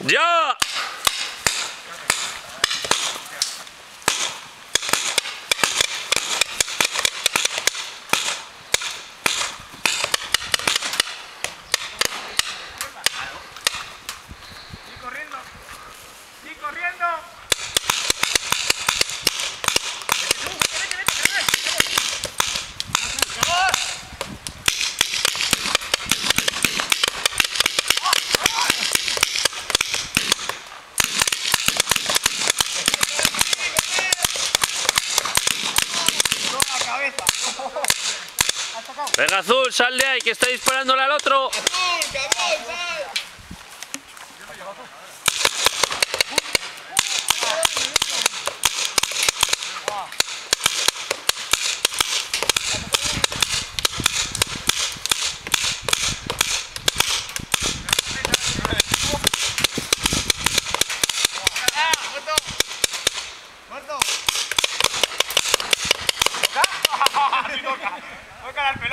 ¡Ya! ¡Sigue corriendo! Venga, Azul, sal de ahí, que está disparándole al otro. ¡Azul, cabrón, sal! ¡Muerto! ¡Toca al pelado!